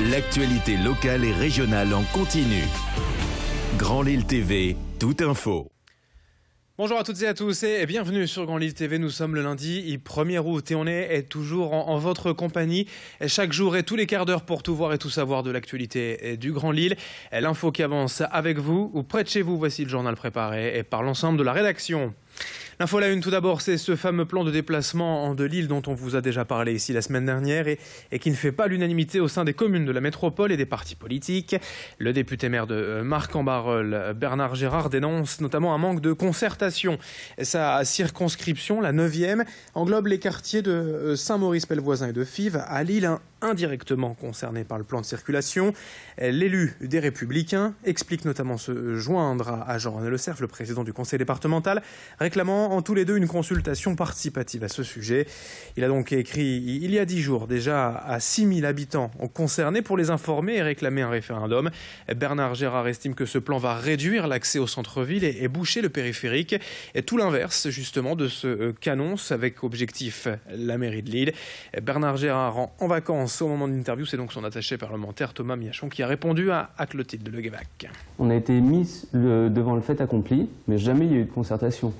L'actualité locale et régionale en continu. Grand Lille TV, toute info. Bonjour à toutes et à tous et bienvenue sur Grand Lille TV. Nous sommes le lundi 1er août et on est toujours en votre compagnie chaque jour et tous les quarts d'heure pour tout voir et tout savoir de l'actualité du Grand Lille. L'info qui avance avec vous ou près de chez vous, voici le journal préparé et par l'ensemble de la rédaction. L'info à la une tout d'abord, c'est ce fameux plan de déplacement de Lille dont on vous a déjà parlé ici la semaine dernière et qui ne fait pas l'unanimité au sein des communes de la métropole et des partis politiques. Le député maire de Marcq-en-Barœul, Bernard Gérard, dénonce notamment un manque de concertation. Sa circonscription, la 9e, englobe les quartiers de Saint-Maurice-Pelvoisin et de Fives à Lille, indirectement concerné par le plan de circulation. L'élu des Républicains explique notamment se joindre à Jean-René Le Cerf, le président du conseil départemental, réclamant en tous les deux une consultation participative à ce sujet. Il a donc écrit il y a 10 jours déjà à 6000 habitants concernés pour les informer et réclamer un référendum. Bernard Gérard estime que ce plan va réduire l'accès au centre-ville et boucher le périphérique. Et tout l'inverse justement de ce qu'annonce avec objectif la mairie de Lille. Bernard Gérard en vacances au moment de l'interview, c'est donc son attaché parlementaire Thomas Miachon qui a répondu à Clotilde Leguévac. On a été mis devant le fait accompli, mais jamais il y a eu de concertation.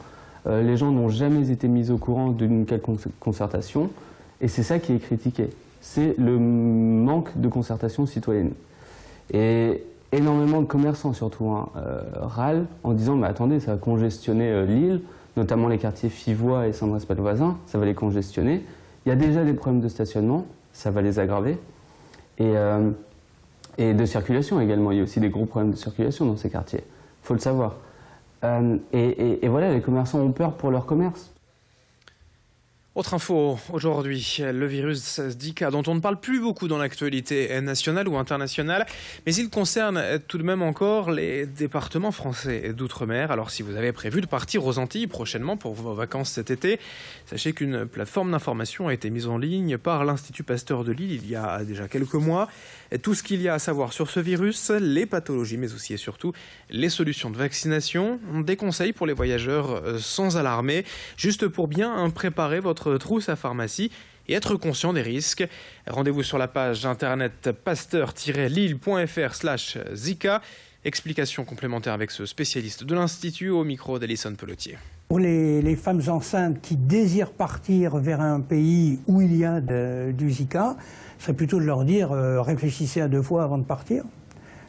Les gens n'ont jamais été mis au courant d'une quelconque concertation, et c'est ça qui est critiqué. C'est le manque de concertation citoyenne. Et énormément de commerçants, surtout, râlent en disant « mais attendez, ça va congestionner Lille, notamment les quartiers fivois et Saint-Maurice-Pelvoisin, ça va les congestionner. Il y a déjà des problèmes de stationnement, ça va les aggraver. Et de circulation également, il y a aussi des gros problèmes de circulation dans ces quartiers, il faut le savoir. Et voilà, les commerçants ont peur pour leur commerce. Autre info aujourd'hui, le virus Zika dont on ne parle plus beaucoup dans l'actualité nationale ou internationale, mais il concerne tout de même encore les départements français d'outre-mer. Alors si vous avez prévu de partir aux Antilles prochainement pour vos vacances cet été, sachez qu'une plateforme d'information a été mise en ligne par l'Institut Pasteur de Lille il y a déjà quelques mois. Tout ce qu'il y a à savoir sur ce virus, les pathologies mais aussi et surtout les solutions de vaccination, des conseils pour les voyageurs sans alarmer, juste pour bien préparer votre trousse à pharmacie et être conscient des risques. Rendez-vous sur la page internet pasteur-lille.fr/Zika. Explication complémentaire avec ce spécialiste de l'Institut au micro d'Alison Pelletier. Pour les femmes enceintes qui désirent partir vers un pays où il y a du Zika, ce serait plutôt de leur dire réfléchissez à 2 fois avant de partir.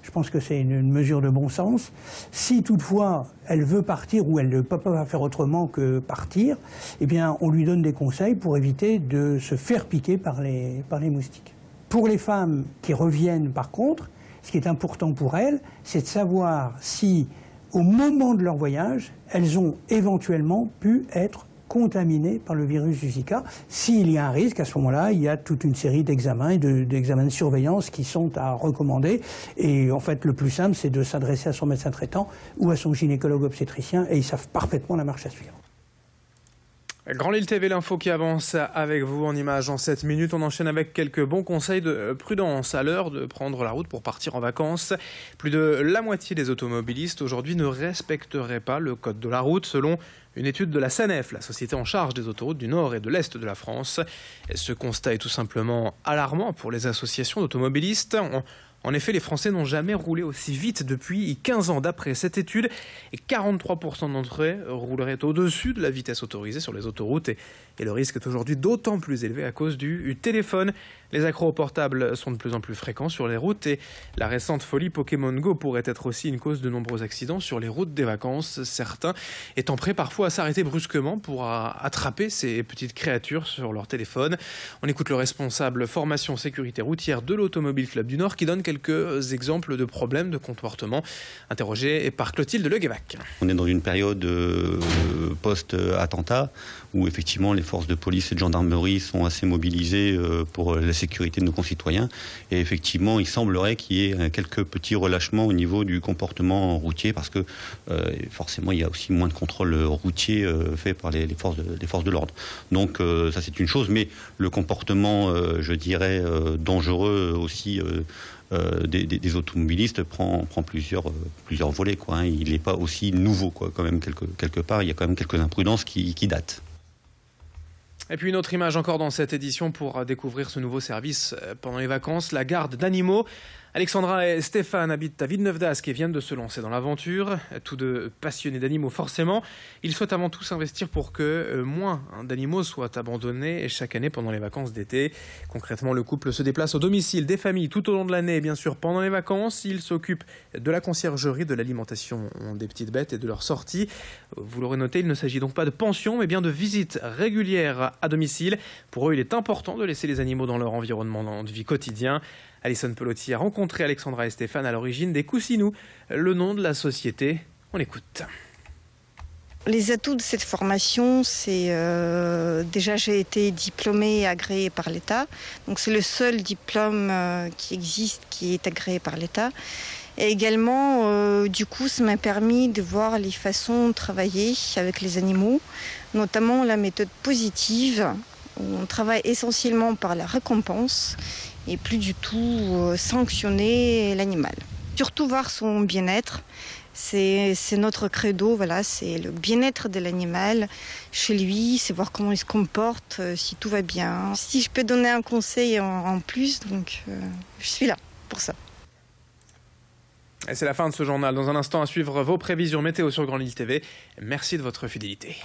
Je pense que c'est une mesure de bon sens. Si toutefois elle veut partir ou elle ne peut pas faire autrement que partir, eh bien on lui donne des conseils pour éviter de se faire piquer par les moustiques. Pour les femmes qui reviennent par contre, ce qui est important pour elles, c'est de savoir si au moment de leur voyage, elles ont éventuellement pu être contaminées par le virus du Zika. S'il y a un risque, à ce moment-là, il y a toute une série d'examens et d'examens de surveillance qui sont à recommander. Et en fait, le plus simple, c'est de s'adresser à son médecin traitant ou à son gynécologue obstétricien, et ils savent parfaitement la marche à suivre. Grand Lille TV, l'info qui avance avec vous en images en 7 minutes. On enchaîne avec quelques bons conseils de prudence à l'heure de prendre la route pour partir en vacances. Plus de la moitié des automobilistes aujourd'hui ne respecteraient pas le code de la route selon une étude de la SANEF, la société en charge des autoroutes du nord et de l'est de la France. Et ce constat est tout simplement alarmant pour les associations d'automobilistes. En effet, les Français n'ont jamais roulé aussi vite depuis 15 ans d'après cette étude et 43% d'entre eux rouleraient au-dessus de la vitesse autorisée sur les autoroutes et le risque est aujourd'hui d'autant plus élevé à cause du téléphone. Les accros au portable sont de plus en plus fréquents sur les routes et la récente folie Pokémon Go pourrait être aussi une cause de nombreux accidents sur les routes des vacances, certains étant prêts parfois à s'arrêter brusquement pour attraper ces petites créatures sur leur téléphone. On écoute le responsable formation sécurité routière de l'Automobile Club du Nord qui donne quelques exemples de problèmes de comportement, interrogé par Clotilde Leguévac. On est dans une période post-attentat où effectivement les forces de police et de gendarmerie sont assez mobilisées pour la sécurité de nos concitoyens. Et effectivement, il semblerait qu'il y ait quelques petits relâchements au niveau du comportement routier parce que forcément, il y a aussi moins de contrôle routier fait par les forces de l'ordre. Donc ça, c'est une chose. Mais le comportement, je dirais, dangereux aussi des automobilistes prend plusieurs volets, quoi, hein. Il n'est pas aussi nouveau, quoi, quand même, quelque part. Il y a quand même quelques imprudences qui datent. Et puis une autre image encore dans cette édition pour découvrir ce nouveau service pendant les vacances, la garde d'animaux. Alexandra et Stéphane habitent à Villeneuve-d'Ascq et viennent de se lancer dans l'aventure. Tous deux passionnés d'animaux forcément. Ils souhaitent avant tout s'investir pour que moins d'animaux soient abandonnés chaque année pendant les vacances d'été. Concrètement, le couple se déplace au domicile des familles tout au long de l'année et bien sûr pendant les vacances. Ils s'occupent de la conciergerie, de l'alimentation des petites bêtes et de leur sortie. Vous l'aurez noté, il ne s'agit donc pas de pension mais bien de visites régulières à domicile. Pour eux, il est important de laisser les animaux dans leur environnement de vie quotidien. Alison Pelotti a rencontré Alexandra et Stéphane à l'origine des Coussinous, le nom de la société. On écoute. Les atouts de cette formation, c'est déjà j'ai été diplômée et agréée par l'État. Donc c'est le seul diplôme qui existe qui est agréé par l'État. Et également, du coup, ça m'a permis de voir les façons de travailler avec les animaux, notamment la méthode positive, où on travaille essentiellement par la récompense et plus du tout sanctionner l'animal. Surtout voir son bien-être, c'est notre credo, voilà, c'est le bien-être de l'animal chez lui, c'est voir comment il se comporte, si tout va bien. Si je peux donner un conseil en plus, donc je suis là pour ça. Et c'est la fin de ce journal. Dans un instant, à suivre vos prévisions météo sur Grand Lille TV. Merci de votre fidélité.